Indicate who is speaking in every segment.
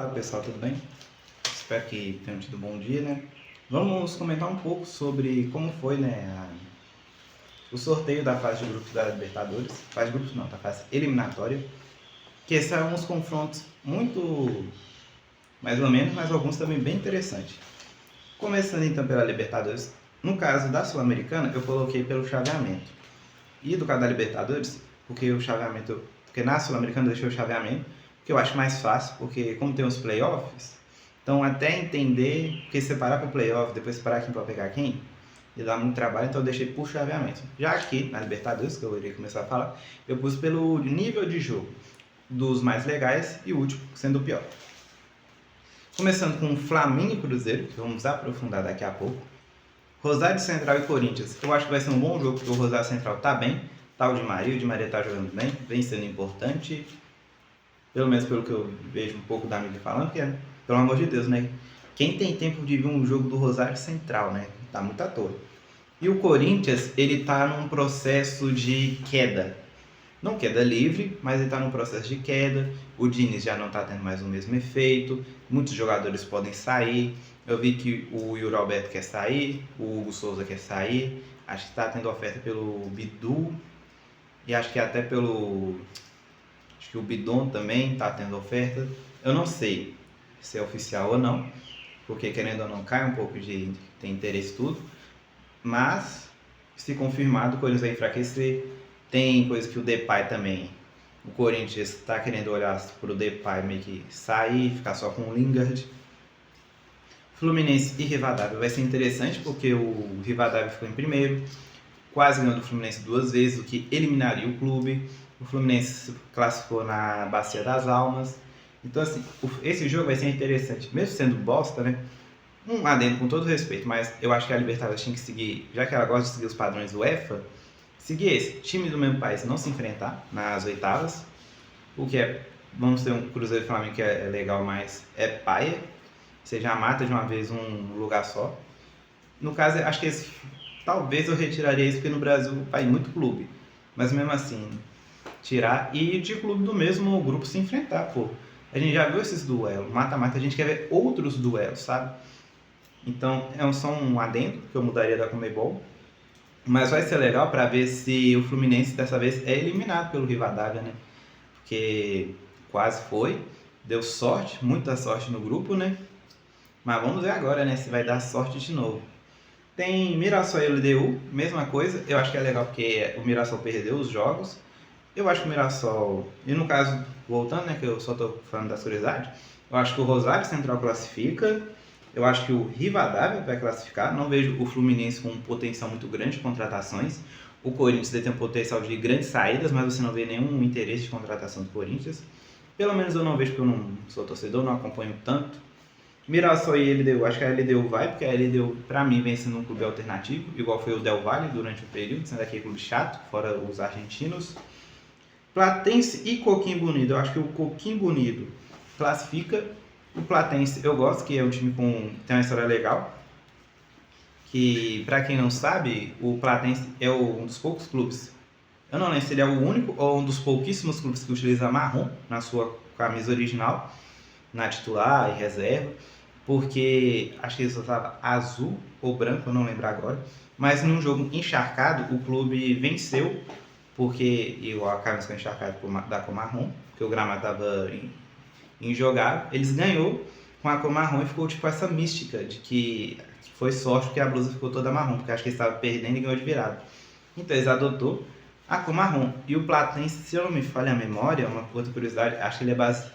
Speaker 1: Fala pessoal, tudo bem? Espero que tenham tido um bom dia, né? Vamos comentar um pouco sobre como foi, né, o sorteio da fase de grupos da Libertadores. Fase de grupos não, da fase eliminatória. Que são uns confrontos muito mais ou menos, mas alguns também bem interessantes. Começando então pela Libertadores. No caso da Sul-Americana, eu coloquei pelo chaveamento. E do caso da Libertadores, porque na Sul-Americana eu deixei o chaveamento, que eu acho mais fácil, porque como tem os playoffs, então até entender, porque separar para o playoff, depois separar quem para pegar quem, ia dar muito trabalho, então eu deixei por chaveamento. Já aqui, na Libertadores, que eu irei começar a falar, eu pus pelo nível de jogo, dos mais legais e o último sendo o pior. Começando com Flamengo e Cruzeiro, que vamos aprofundar daqui a pouco. Rosário Central e Corinthians, eu acho que vai ser um bom jogo, porque o Rosário Central tá bem, tá o Di Maria tá jogando bem, vem sendo importante, pelo menos pelo que eu vejo um pouco da mídia falando, que é, pelo amor de Deus, né? Quem tem tempo de ver um jogo do Rosário Central, né? Tá muito à toa. E o Corinthians, ele tá num processo de queda. Não queda livre, mas ele está num processo de queda. O Diniz já não está tendo mais o mesmo efeito. Muitos jogadores podem sair. Eu vi que o Yuri Alberto quer sair, o Hugo Souza quer sair. Acho que está tendo oferta pelo Bidu. E acho que até pelo... Acho que o Bidon também está tendo oferta. Eu não sei se é oficial ou não, porque querendo ou não cai um pouco de ter interesse tudo. Mas, se confirmado, o Corinthians vai enfraquecer. Tem coisa que o Depay também, o Corinthians está querendo olhar para o Depay meio que sair, ficar só com o Lingard. Fluminense e Rivadavia vai ser interessante porque o Rivadavia ficou em primeiro, quase ganhou do Fluminense 2 vezes, o que eliminaria o clube. O Fluminense se classificou na Bacia das Almas. Então assim, esse jogo vai ser interessante, mesmo sendo bosta, né? Um adendo com todo respeito, mas eu acho que a Libertadores tinha que seguir, já que ela gosta de seguir os padrões do UEFA, seguir esse, time do mesmo país não se enfrentar nas oitavas, o que é, vamos ter um Cruzeiro e Flamengo que é legal, mas é paia, você já mata de uma vez um lugar só. No caso, acho que esse, talvez eu retiraria isso, porque no Brasil vai muito clube, mas mesmo assim, tirar e de clube do mesmo grupo se enfrentar, pô. A gente já viu esses duelos, mata-mata, a gente quer ver outros duelos, sabe? Então, é só um adendo que eu mudaria da Conmebol. Mas vai ser legal para ver se o Fluminense dessa vez é eliminado pelo Rivadavia, né? Porque quase foi, deu sorte, muita sorte no grupo, né? Mas vamos ver agora, né? Se vai dar sorte de novo. Tem Mirassol e LDU, mesma coisa. Eu acho que é legal porque o Mirassol perdeu os jogos. Eu acho que o Mirassol, e no caso, voltando, né? Que eu só tô falando das curiosidades. Eu acho que o Rosário Central classifica. Eu acho que o Rivadavia vai classificar. Não vejo o Fluminense com um potencial muito grande de contratações. O Corinthians tem um potencial de grandes saídas, mas você não vê nenhum interesse de contratação do Corinthians. Pelo menos eu não vejo, porque eu não sou torcedor, não acompanho tanto. Mirassol e LDU, acho que a LDU vai, porque a LDU, pra mim, vem sendo um clube alternativo, igual foi o Del Valle durante o período, sendo aquele clube chato, fora os argentinos. Platense e Coquimbo Unido, eu acho que o Coquimbo Unido classifica. O Platense eu gosto, que é um time com tem uma história legal, que para quem não sabe, o Platense é um dos poucos clubes, eu não lembro se ele é o único ou um dos pouquíssimos clubes que utiliza marrom na sua camisa original, na titular e reserva, porque acho que ele só estava azul ou branco, eu não lembro agora, mas num jogo encharcado o clube venceu, porque a camisa ficou encharcada da cor marrom, porque o gramado estava injogável, eles ganhou com a cor marrom e ficou tipo essa mística de que foi sorte porque a blusa ficou toda marrom, porque acho que eles estavam perdendo e ganhou de virada. Então eles adotou a cor marrom. E o Platense, se eu não me falha a memória, uma outra curiosidade, acho que ele é base,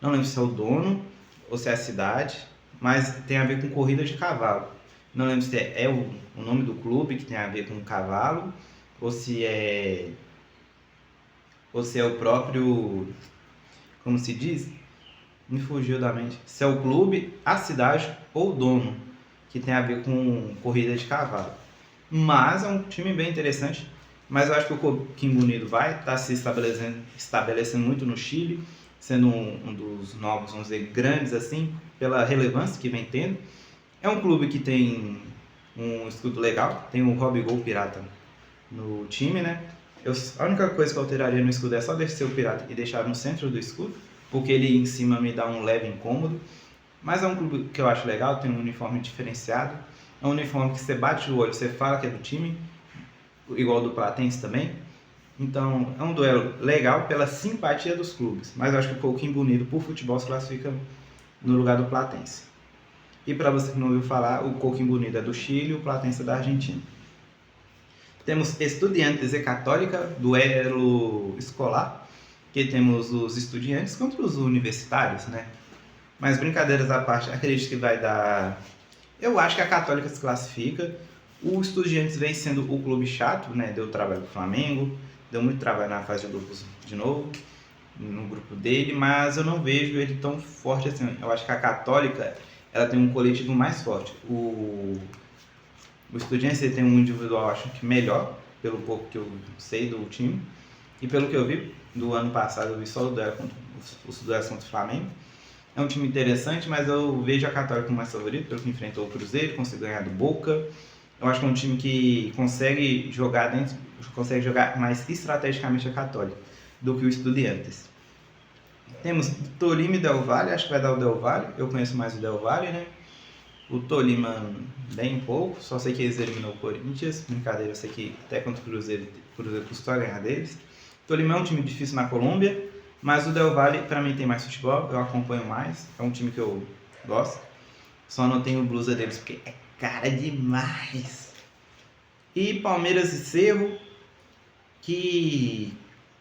Speaker 1: não lembro se é o dono ou se é a cidade, mas tem a ver com corrida de cavalo. Não lembro se é o nome do clube que tem a ver com cavalo, ou se é o próprio, como se diz? Me fugiu da mente. Se é o clube, a cidade ou o dono, que tem a ver com corrida de cavalo. Mas é um time bem interessante. Mas eu acho que o Coquimbo Unido vai estar se estabelecendo muito no Chile, sendo um dos novos, vamos dizer, grandes assim, pela relevância que vem tendo. É um clube que tem um escudo legal, tem o Robigol Pirata no time, né? A única coisa que eu alteraria no escudo é só descer o Pirata e deixar no centro do escudo, porque ele em cima me dá um leve incômodo. Mas é um clube que eu acho legal, tem um uniforme diferenciado. É um uniforme que você bate o olho, você fala que é do time, igual do Platense também. Então é um duelo legal pela simpatia dos clubes. Mas eu acho que o Coquimbo Unido por futebol se classifica no lugar do Platense. E para você que não ouviu falar, o Coquimbo Unido é do Chile e o Platense é da Argentina. Temos Estudiantes e Católica, duelo escolar, que temos os estudiantes contra os universitários, né? Mas brincadeiras à parte, acredito que vai dar... Eu acho que a Católica se classifica. O Estudiantes vem sendo o clube chato, né? Deu trabalho pro Flamengo, deu muito trabalho na fase de grupos de novo, no grupo dele, mas eu não vejo ele tão forte assim. Eu acho que a Católica, ela tem um coletivo mais forte. O Estudiantes ele tem um individual, acho que melhor, pelo pouco que eu sei do time. E pelo que eu vi do ano passado, eu vi só os duelos contra o Flamengo. É um time interessante, mas eu vejo a Católica como mais favorito, pelo que enfrentou o Cruzeiro, conseguiu ganhar do Boca. Eu acho que é um time que consegue jogar mais estrategicamente a Católica do que o Estudiantes. Temos Tolima e Del Valle, acho que vai dar o Del Valle, eu conheço mais o Del Valle, né? O Tolima bem pouco, só sei que eles eliminou o Corinthians, brincadeira, eu sei que até contra o Cruzeiro custou a ganhar deles. O Tolima é um time difícil na Colômbia, mas o Del Valle para mim tem mais futebol, eu acompanho mais, é um time que eu gosto. Só não tenho blusa deles porque é cara demais. E Palmeiras e Cerro, que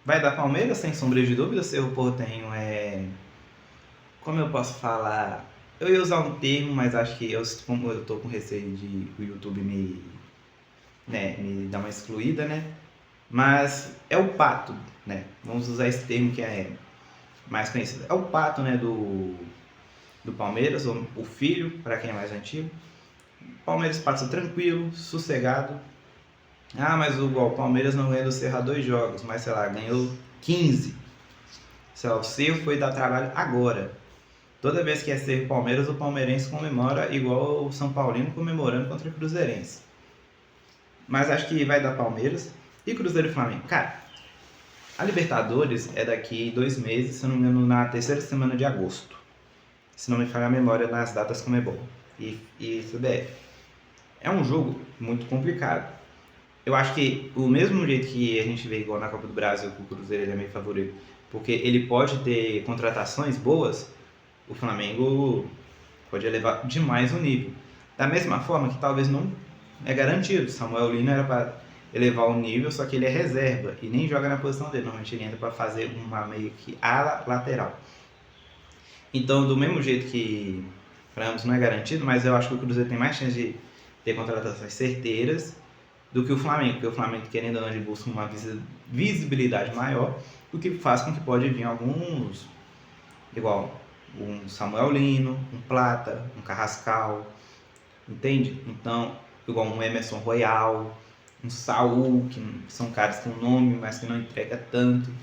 Speaker 1: vai dar Palmeiras sem sombra de dúvida. Cerro Porteño como eu posso falar? Eu ia usar um termo, mas acho que como eu tô com receio de o YouTube me dar uma excluída, né? Mas é o pato, né? Vamos usar esse termo que é mais conhecido. É o pato, né, do Palmeiras, o filho, para quem é mais antigo. O Palmeiras passa tranquilo, sossegado. Ah, mas o Palmeiras não ganhou do Cerro há 2 jogos, mas sei lá, ganhou 15. Sei lá, o Cerro foi dar trabalho agora. Toda vez que é Cerro Palmeiras, o palmeirense comemora igual o São Paulino comemorando contra o Cruzeirense. Mas acho que vai dar Palmeiras e Cruzeiro e Flamengo. Cara, a Libertadores é daqui 2 meses, se não me engano, na 3ª semana de agosto. Se não me falha a memória nas datas Conmebol e CBF. É um jogo muito complicado. Eu acho que o mesmo jeito que a gente vê igual na Copa do Brasil, que o Cruzeiro ele é meio favorito, porque ele pode ter contratações boas, o Flamengo pode elevar demais o nível. Da mesma forma que talvez não é garantido. Samuel Lino era para elevar o nível, só que ele é reserva e nem joga na posição dele. Normalmente ele entra para fazer uma meio que ala lateral. Então, do mesmo jeito que para ambos não é garantido, mas eu acho que o Cruzeiro tem mais chance de ter contratações certeiras do que o Flamengo, porque o Flamengo, querendo ou não, ele busca uma visibilidade maior, o que faz com que pode vir alguns, igual um Samuel Lino, um Plata, um Carrascal, entende? Então, igual um Emerson Royal, um Saul, que são caras que têm um nome, mas que não entrega tanto,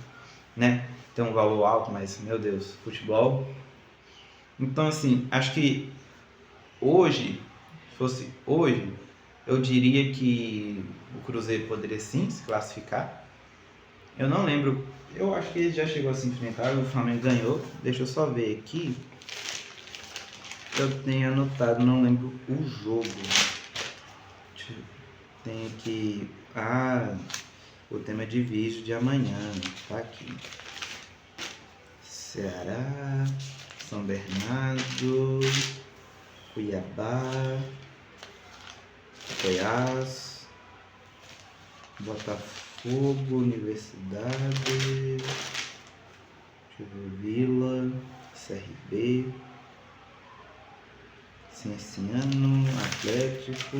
Speaker 1: né? Tem um valor alto, mas, meu Deus, futebol. Então, assim, acho que hoje, se fosse hoje, eu diria que o Cruzeiro poderia sim se classificar. Eu não lembro, eu acho que ele já chegou a se enfrentar, o Flamengo ganhou. Deixa eu só ver aqui. Eu tenho anotado, não lembro o jogo. Tem aqui. O tema de vídeo de amanhã. Tá aqui. Ceará, São Bernardo, Cuiabá, Goiás, Botafogo, Universidade, Vila, CRB, Cienciano, Atlético,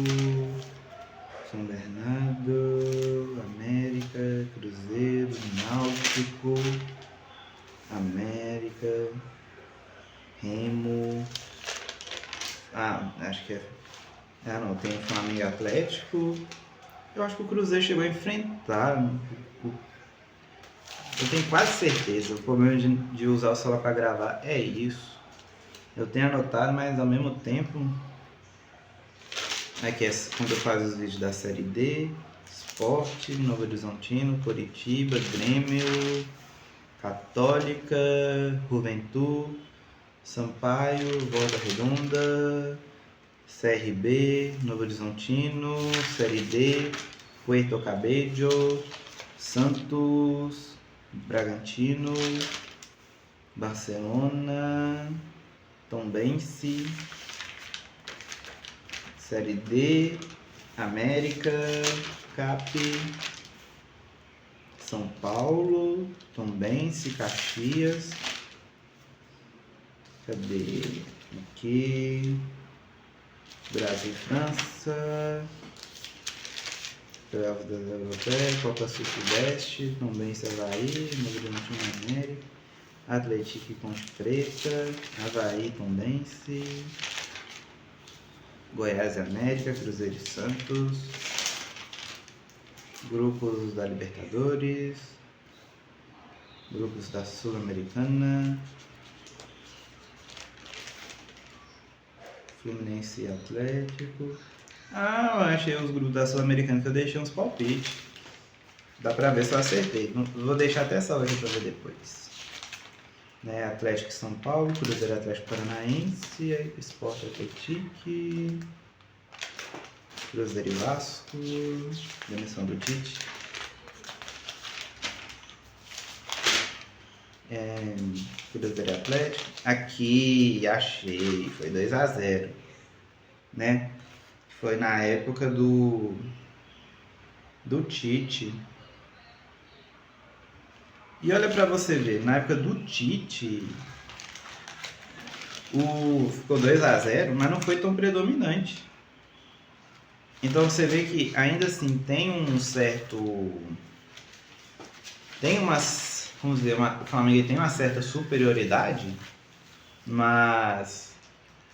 Speaker 1: São Bernardo, América, Cruzeiro, Náutico, América, Remo, acho que é... não, tem o Flamengo e Atlético. Eu acho que o Cruzeiro chegou a enfrentar. Eu tenho quase certeza. O problema de usar o celular para gravar é isso. Eu tenho anotado, mas ao mesmo tempo... Aqui é quando eu faço os vídeos da Série D, Sport, Novo Horizontino, Coritiba, Grêmio, Católica, Juventude, Sampaio, Volta Redonda, CRB, Novo Horizontino, Série D, Puerto Cabello, Santos, Bragantino, Barcelona, Tombense, Série D, América, Cap, São Paulo, Tombense, Caxias. Cadê? Aqui. Brasil e França. Playoffs das Europeias, Copa Sul-Sudeste, Tombense, Havaí, Novo Horizontino, América, Atlético e Ponte Preta, Havaí, Tombense, Goiás e América, Cruzeiro e Santos, grupos da Libertadores, grupos da Sul-Americana, Fluminense e Atlético. Eu achei os grupos da Sul-Americana que eu deixei uns palpites. Dá pra ver se eu acertei. Vou deixar até essa hora pra ver depois. Né? Atlético São Paulo, Cruzeiro Atlético Paranaense, Sport Atlético, Cruzeiro e Vasco, demissão do Tite. Cruzeiro Atlético. Aqui achei, foi 2-0, né? Foi na época do Tite. E olha pra você ver, na época do Tite, ficou 2-0, mas não foi tão predominante. Então você vê que ainda assim tem um certo... Vamos dizer, o Flamengo tem uma certa superioridade, mas...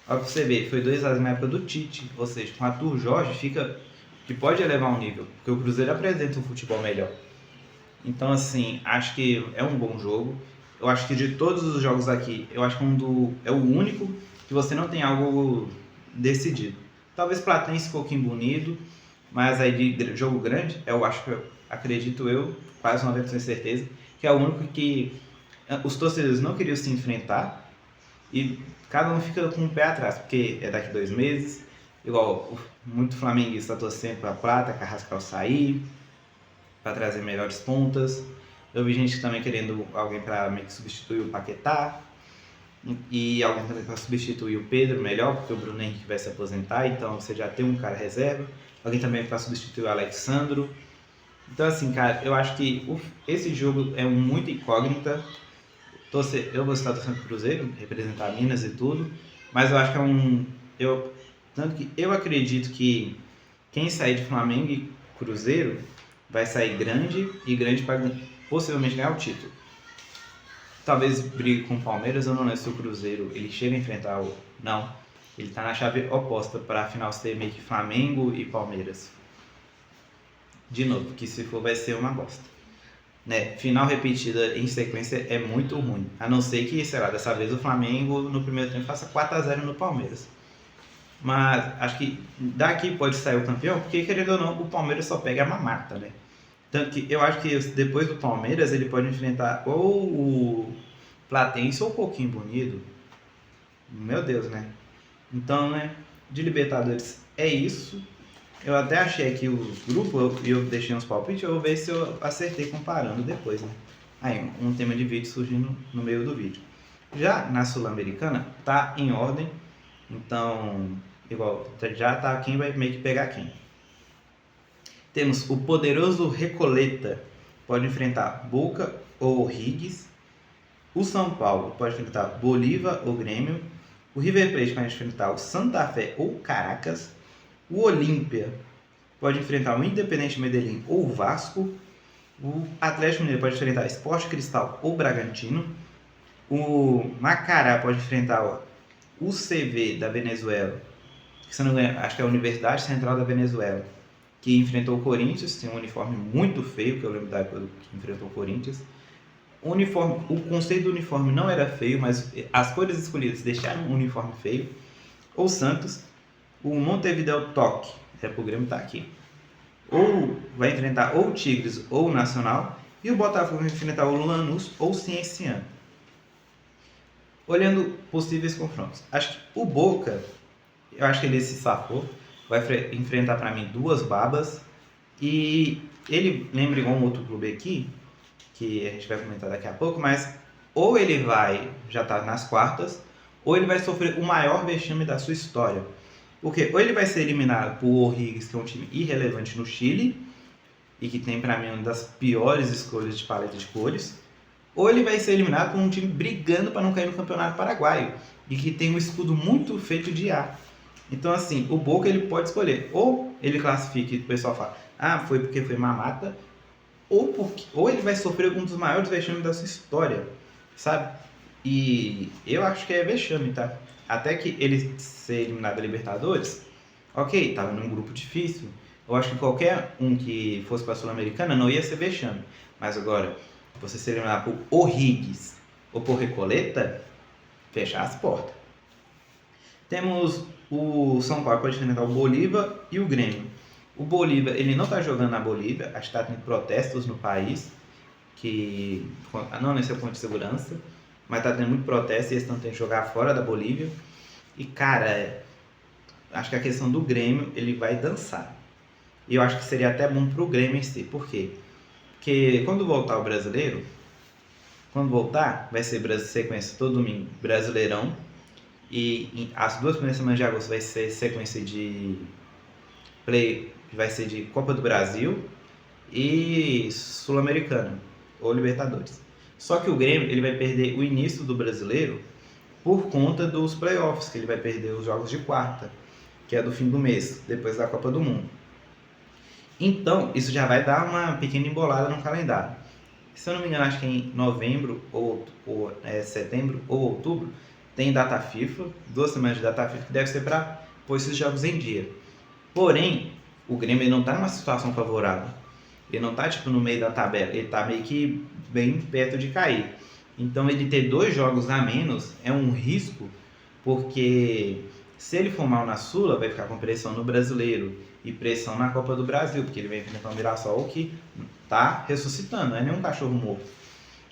Speaker 1: Olha pra você ver, foi 2-0 na época do Tite, ou seja, com o Arthur Jorge fica... que pode elevar um nível, porque o Cruzeiro apresenta um futebol melhor. Então, assim, acho que é um bom jogo. Eu acho que de todos os jogos aqui, eu acho que é o único que você não tem algo decidido. Talvez Platense um pouquinho bonito, mas aí de jogo grande, acredito eu, quase 90% de certeza, que é o único que os torcedores não queriam se enfrentar e cada um fica com o pé atrás, porque é daqui 2 meses, igual muito flamenguista torcendo para Prata, Carrascal sair, para trazer melhores pontas. Eu vi gente também querendo alguém para meio que substituir o Paquetá e alguém também para substituir o Pedro melhor, porque o Bruno Henrique vai se aposentar, então você já tem um cara reserva. Alguém também para substituir o Alexandro. Então assim, cara, eu acho que esse jogo é muito incógnita. Eu vou estar torcendo pro Cruzeiro, representar Minas e tudo, mas eu acho que tanto que eu acredito que quem sair de Flamengo e Cruzeiro vai sair grande para possivelmente ganhar o título. Talvez brigue com o Palmeiras, eu não lembro se o Cruzeiro ele chega a enfrentar não, ele está na chave oposta para a final ser meio que Flamengo e Palmeiras. De novo, que se for vai ser uma bosta. Né? Final repetida em sequência é muito ruim, a não ser que, sei lá, dessa vez o Flamengo no primeiro tempo faça 4-0 no Palmeiras. Mas acho que daqui pode sair o campeão, porque querendo ou não, o Palmeiras só pega a mamata, né? Tanto que eu acho que depois do Palmeiras ele pode enfrentar ou o Platense ou o Coquimbo Unido. Meu Deus, né? Então, né? De Libertadores é isso. Eu até achei aqui os grupos e eu deixei uns palpites. Eu vou ver se eu acertei comparando depois, né? Aí, um tema de vídeo surgindo no meio do vídeo. Já na Sul-Americana, tá em ordem. Então, igual, já tá quem vai meio que pegar quem. Temos o poderoso Recoleta, pode enfrentar Boca ou O'Higgins. O São Paulo pode enfrentar Bolívar ou Grêmio. O River Plate pode enfrentar o Santa Fé ou Caracas. O Olímpia pode enfrentar o Independente Medellín ou o Vasco. O Atlético Mineiro pode enfrentar o Sport Cristal ou Bragantino. O Macará pode enfrentar o CV da Venezuela, que se não me engano, acho que é a Universidade Central da Venezuela, que enfrentou o Corinthians, tem um uniforme muito feio, que eu lembro da época que enfrentou o Corinthians. O conceito do uniforme não era feio, mas as cores escolhidas deixaram o uniforme feio. Ou Santos, o Montevideo Toque, o Grêmio está aqui, ou vai enfrentar ou o Tigres ou o Nacional, E o Botafogo vai enfrentar o Lanús ou Cienciano. Olhando possíveis confrontos, acho que o Boca, eu acho que ele se safou, vai enfrentar para mim duas babas. E ele lembra igual um outro clube aqui, que a gente vai comentar daqui a pouco, mas ou ele vai já tá nas quartas, ou ele vai sofrer o maior vexame da sua história. Porque ou ele vai ser eliminado por O'Higgins, que é um time irrelevante no Chile, e que tem para mim uma das piores escolhas de paleta de cores, ou ele vai ser eliminado por um time brigando para não cair no Campeonato Paraguaio, e que tem um escudo muito feito de ar. Então, assim, o Boca ele pode escolher. Ou ele classifica e o pessoal fala, foi porque foi mamata, ou ele vai sofrer um dos maiores vexames da sua história, sabe? E eu acho que é vexame, tá? Até que ele ser eliminado da Libertadores, ok, tava num grupo difícil. Eu acho que qualquer um que fosse para a Sul-Americana não ia ser vexame. Mas agora, você ser eliminado por O'Higgins ou por Recoleta, fechar as portas. Temos o São Paulo pode enfrentar o Bolívar e o Grêmio. O Bolívar, ele não está jogando na Bolívia, acho que está tendo protestos no país, que não nesse ponto de segurança, mas está tendo muito protesto e eles estão tendo que jogar fora da Bolívia. E cara, acho que a questão do Grêmio, ele vai dançar. E eu acho que seria até bom para o Grêmio em si. Por quê? Porque quando voltar o brasileiro, vai ser sequência todo domingo, Brasileirão. E as duas primeiras semanas de agosto vai ser sequência de vai ser de Copa do Brasil e Sul-Americana ou Libertadores. Só que o Grêmio ele vai perder o início do brasileiro por conta dos playoffs, que ele vai perder os jogos de quarta, que é do fim do mês, depois da Copa do Mundo. Então, isso já vai dar uma pequena embolada no calendário. Se eu não me engano, acho que em novembro, ou setembro ou outubro, tem data FIFA, 2 semanas de data FIFA, que deve ser para pôr esses jogos em dia. Porém, o Grêmio não está numa situação favorável. Ele não está no meio da tabela, ele está meio que bem perto de cair. Então, ele ter 2 jogos a menos é um risco, porque se ele for mal na Sula, vai ficar com pressão no Brasileiro e pressão na Copa do Brasil, porque ele vai enfrentar o Mirassol que está ressuscitando, não é nenhum cachorro morto.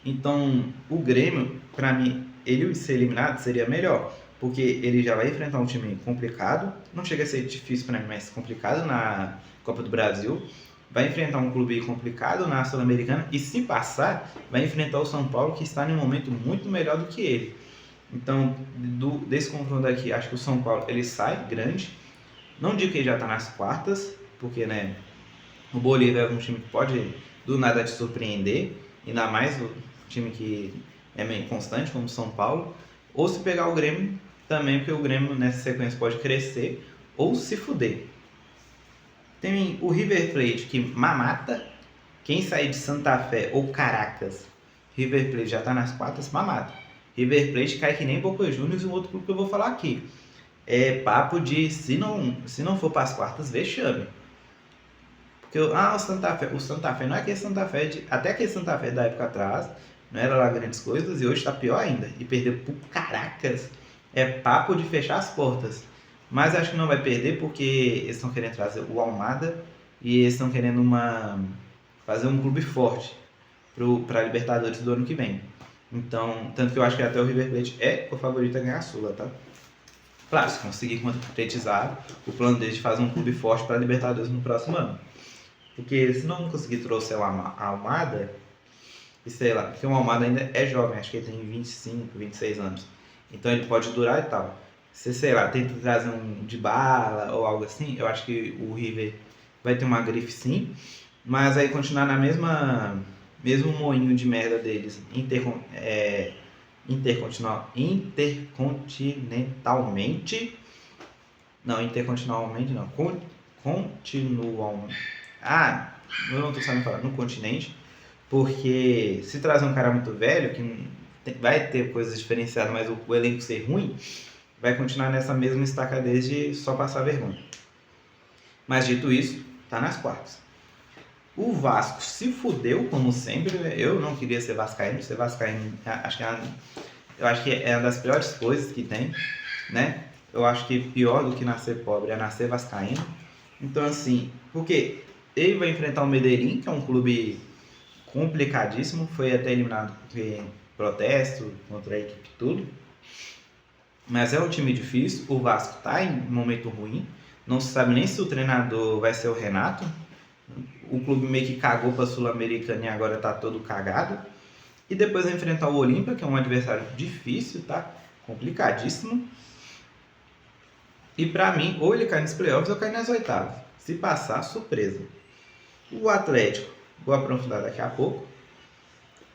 Speaker 1: Então, o Grêmio, para mim, ele ser eliminado seria melhor, porque ele já vai enfrentar um time complicado, não chega a ser difícil para mim, mas complicado na Copa do Brasil, vai enfrentar um clube complicado na Sul-Americana e, se passar, vai enfrentar o São Paulo, que está em um momento muito melhor do que ele. Então, desse confronto aqui, acho que o São Paulo ele sai grande. Não digo que ele já está nas quartas, porque né, o Bolívar é um time que pode do nada te surpreender, ainda mais o time que é meio constante, como o São Paulo. Ou se pegar o Grêmio também, porque o Grêmio nessa sequência pode crescer ou se fuder. Tem o River Plate que mamata. Quem sair de Santa Fé ou Caracas, River Plate já está nas quartas, mamata. River Plate cai que nem Boca Juniors e um outro clube que eu vou falar aqui. É papo de, se não for para as quartas, vexame. Porque, o Santa Fé não é aquele Santa Fé, até aquele Santa Fé da época atrás, não era lá grandes coisas e hoje está pior ainda. E perder por Caracas é papo de fechar as portas. Mas acho que não vai perder porque eles estão querendo trazer o Almada e eles estão querendo fazer um clube forte para a Libertadores do ano que vem. Então, tanto que eu acho que até o River Plate é o favorito a ganhar a Sula, tá? Claro, se conseguir concretizar o plano deles de fazer um clube forte para a Libertadores no próximo ano. Porque se não conseguir trouxer a Almada, e sei lá, porque o Almada ainda é jovem, acho que ele tem 25, 26 anos. Então ele pode durar e tal. Se, sei lá, tenta trazer um Dybala ou algo assim, eu acho que o River vai ter uma grife sim, mas aí continuar na mesmo moinho de merda deles, intercontinentalmente, eu não tô sabendo falar, no continente, porque se trazer um cara muito velho, que vai ter coisas diferenciadas, mas o elenco ser ruim, vai continuar nessa mesma estacadez de só passar vergonha. Mas dito isso, tá nas quartas. O Vasco se fudeu, como sempre. Eu não queria ser vascaíno, eu acho que é uma das piores coisas que tem, né? Eu acho que pior do que nascer pobre é nascer vascaíno. Então assim, porque ele vai enfrentar o Medellín, que é um clube complicadíssimo, foi até eliminado por protesto contra a equipe e tudo. Mas é um time difícil, o Vasco está em momento ruim, não se sabe nem se o treinador vai ser o Renato. O clube meio que cagou para a Sul-Americana e agora está todo cagado. E depois vai enfrentar o Olímpia, que é um adversário difícil, tá? Complicadíssimo. E para mim, ou ele cai nos playoffs ou cai nas oitavas. Se passar, surpresa. O Atlético, vou aprofundar daqui a pouco.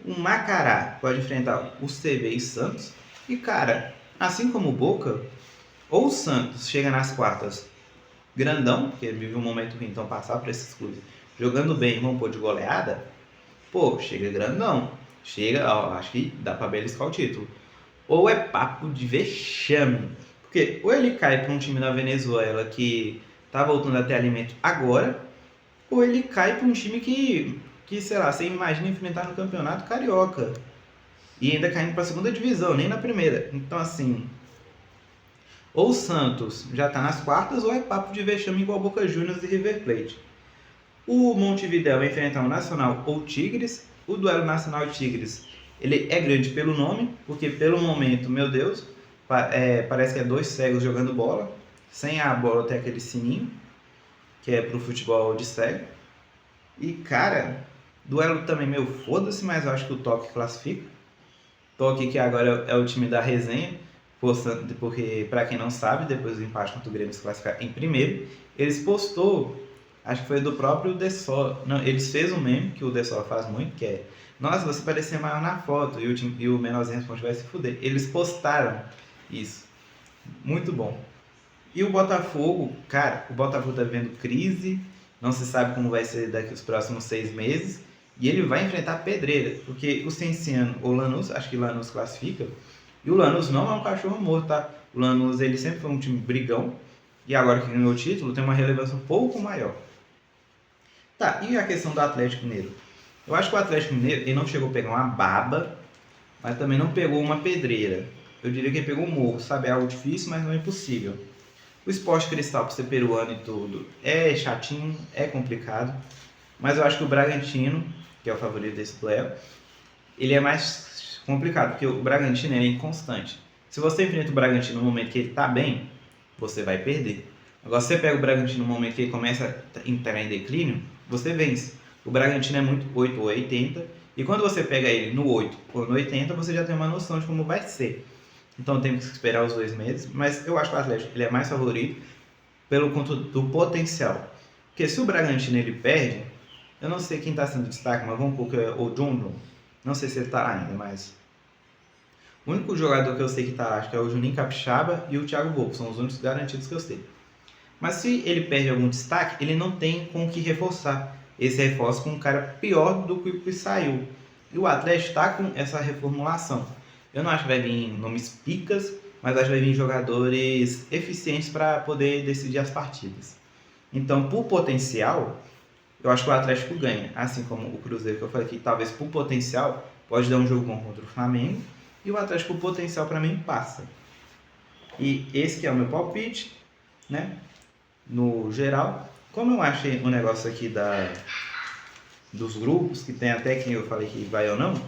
Speaker 1: O Macará pode enfrentar o CV e Santos. E cara, assim como o Boca, ou o Santos chega nas quartas grandão, porque vive um momento ruim, então passar para esses clubes jogando bem, vão pôr de goleada, pô, chega grandão. Chega, ó, acho que dá para beliscar o título. Ou é papo de vexame. Porque ou ele cai para um time da Venezuela que tá voltando a ter alimento agora, ou ele cai para um time que, sei lá, você imagina enfrentar no Campeonato Carioca. E ainda caindo para a segunda divisão, nem na primeira. Então, assim, ou o Santos já tá nas quartas, ou é papo de vexame igual Boca Juniors e River Plate. O Montevidéu vai enfrentar o Nacional ou Tigres. O duelo Nacional e Tigres, ele é grande pelo nome, porque pelo momento, meu Deus, parece que é dois cegos jogando bola. Sem a bola tem aquele sininho, que é pro futebol de cego. E, cara, duelo também meio foda-se, mas eu acho que o Toque classifica. Toque que agora é o time da resenha, porque, pra quem não sabe, depois do empate contra o Grêmio se classificar em primeiro, eles postou, acho que foi do próprio Dessol, não, eles fez um meme, que o Dessol faz muito, que é: nossa, você parecia maior na foto, e o menorzinho responde, vai se fuder. Eles postaram isso, muito bom. E o Botafogo, cara, o Botafogo tá vivendo crise, não se sabe como vai ser daqui os próximos 6 meses, e ele vai enfrentar pedreira, porque o Cienciano ou Lanús, acho que Lanús classifica, e o Lanús não é um cachorro morto, tá? O Lanús, ele sempre foi um time brigão, e agora que ganhou o título, tem uma relevância um pouco maior. Tá, e a questão do Atlético Mineiro? Eu acho que o Atlético Mineiro, ele não chegou a pegar uma baba, mas também não pegou uma pedreira. Eu diria que ele pegou um morro, sabe? É algo difícil, mas não é impossível. O Sport Cristal, por ser peruano e tudo, é chatinho, é complicado. Mas eu acho que o Bragantino, que é o favorito desse playoff, ele é mais complicado, porque o Bragantino é inconstante. Se você enfrenta o Bragantino no momento que ele tá bem, você vai perder. Agora, se você pega o Bragantino no momento que ele começa a entrar em declínio, você vence. O Bragantino é muito 8 ou 80, e quando você pega ele no 8 ou no 80, você já tem uma noção de como vai ser. Então temos que esperar os 2 meses, mas eu acho que o Atlético ele é mais favorito pelo conto do potencial. Porque se o Bragantino ele perde, eu não sei quem está sendo destaque, mas vamos colocar o John. Não sei se ele está lá ainda, mas o único jogador que eu sei que está lá, acho que é o Juninho Capixaba e o Thiago Volpe, são os únicos garantidos que eu sei. Mas se ele perde algum destaque, ele não tem com o que reforçar. Esse reforço com um cara pior do que o que saiu. E o Atlético está com essa reformulação. Eu não acho que vai vir nomes picas, mas acho que vai vir jogadores eficientes para poder decidir as partidas. Então, por potencial, eu acho que o Atlético ganha. Assim como o Cruzeiro, que eu falei que talvez por potencial pode dar um jogo bom contra o Flamengo. E o Atlético, por potencial, para mim, passa. E esse que é o meu palpite, né? No geral. Como eu achei o negócio aqui dos grupos, que tem até quem eu falei que vai ou não,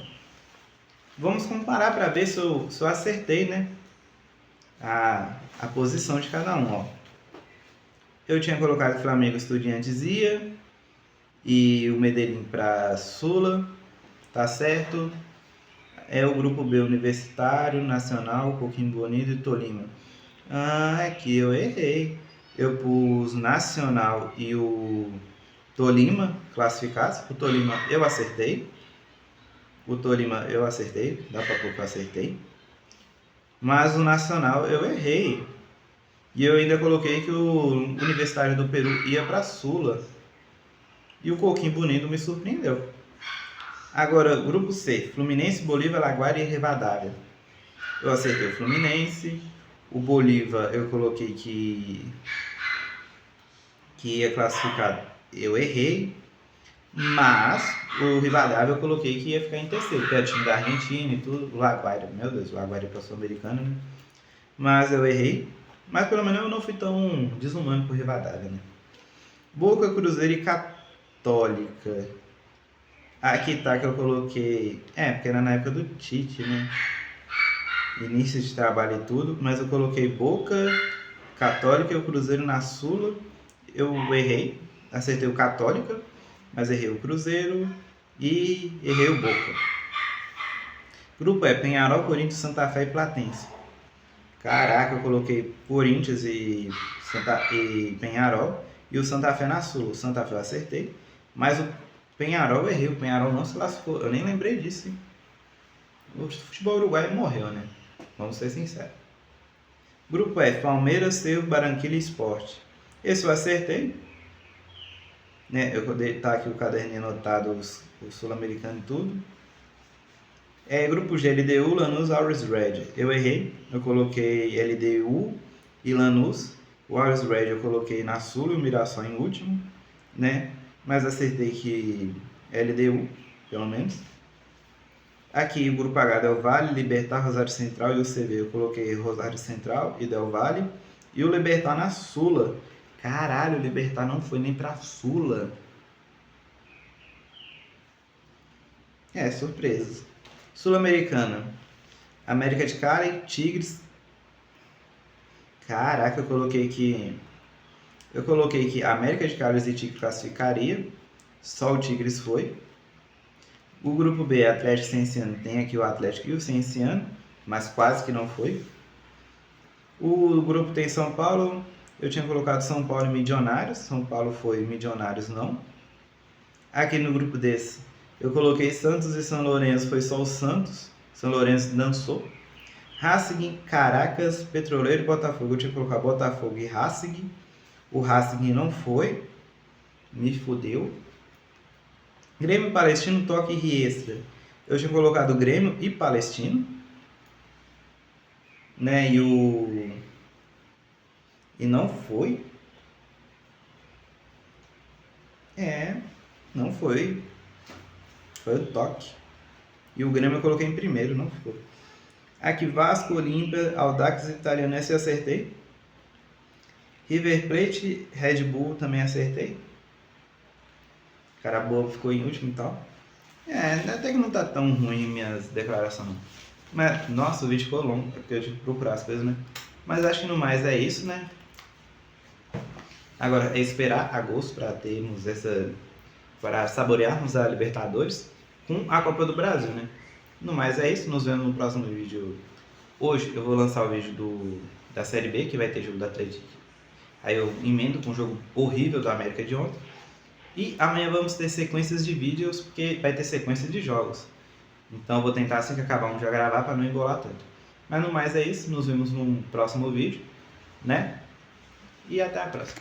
Speaker 1: vamos comparar para ver se eu acertei, né? A posição de cada um, ó. Eu tinha colocado Flamengo, Estudiantes ia, e o Medellín para Sula, tá certo. É o grupo B, Universitário, Nacional, Coquimbo Unido e Tolima. Aqui eu errei. Eu pus Nacional e o Tolima classificados. O Tolima eu acertei. Dá pra pôr que eu acertei. Mas o Nacional eu errei. E eu ainda coloquei que o Universitário do Peru ia para Sula. E o Coquimbo Unido me surpreendeu. Agora, grupo C, Fluminense, Bolívar, Laguaira e Rivadavia. Eu acertei o Fluminense. O Bolívar eu coloquei que ia classificar. Eu errei. Mas o Rivadavia eu coloquei que ia ficar em terceiro, que é o time da Argentina e tudo. O Laguaira, meu Deus, o Laguaira é para Sul-Americana, né? Mas eu errei. Mas pelo menos eu não fui tão desumano por Rivadavia, né? Boca, Cruzeiro e Católica. Aqui tá que eu coloquei... porque era na época do Tite, né? Início de trabalho e tudo. Mas eu coloquei Boca, Católica e o Cruzeiro na Sula. Eu errei. Acertei o Católica, mas errei o Cruzeiro e errei o Boca. Grupo E, Penharol, Corinthians, Santa Fé e Platense. Caraca, eu coloquei Corinthians e Penharol e o Santa Fé na Sula. O Santa Fé eu acertei, mas o Penharol eu errei. O Penharol não se classificou. Eu nem lembrei disso, hein? O futebol uruguaio morreu, né? Vamos ser sinceros. Grupo F, Palmeiras, Cerro, Barranquilla e Sport. Esse eu acertei. Né? Eu tá aqui o caderninho anotado, o sul-americano e tudo. Grupo G, LDU, Lanús, Always Red. Eu errei. Eu coloquei LDU e Lanús. O Always Red eu coloquei na Sula e o Mirassol em último, né? Mas acertei que LDU, pelo menos. Aqui o Grupo H, Del Valle, Libertad, Rosário Central e o CV. Eu coloquei Rosário Central e Del Valle. E o Libertad na Sula. Caralho, o Libertad não foi nem pra Sula. Surpresas. Sul-Americana. América de Cali, Tigres. Caraca, eu coloquei que América de Cali e Tigres classificaria. Só o Tigres foi. O grupo B, Atlético e Cienciano, tem aqui o Atlético e o Cienciano, mas quase que não foi. O grupo tem São Paulo, eu tinha colocado São Paulo e Milionários. São Paulo foi, Milionários não. Aqui no grupo desse, eu coloquei Santos e São Lourenço, foi só o Santos. São Lourenço dançou. Racing, Caracas, Petroleiro e Botafogo. Eu tinha colocado Botafogo e Racing. O Racing não foi. Me fudeu. Grêmio, Palestino, Toque e Riestra. Eu tinha colocado Grêmio e Palestino. Né? E não foi. Não foi. Foi o Toque. E o Grêmio eu coloquei em primeiro, não ficou. Aqui Vasco, Olímpia, Audax Italianense eu acertei. River Plate, Red Bull também acertei. Carabobo ficou em último e tal. Até que não tá tão ruim minhas declarações. Mas, nossa, o vídeo ficou longo, porque eu tive que procurar as coisas, né? Mas acho que no mais é isso, né? Agora é esperar agosto para termos para saborearmos a Libertadores com a Copa do Brasil, né? No mais é isso, nos vemos no próximo vídeo. Hoje eu vou lançar o vídeo da Série B, que vai ter jogo do Atlético. Aí eu emendo com um jogo horrível do América de ontem. E amanhã vamos ter sequências de vídeos, porque vai ter sequência de jogos. Então eu vou tentar assim que acabar um já gravar para não embolar tanto. Mas no mais é isso, nos vemos no próximo vídeo, né? E até a próxima.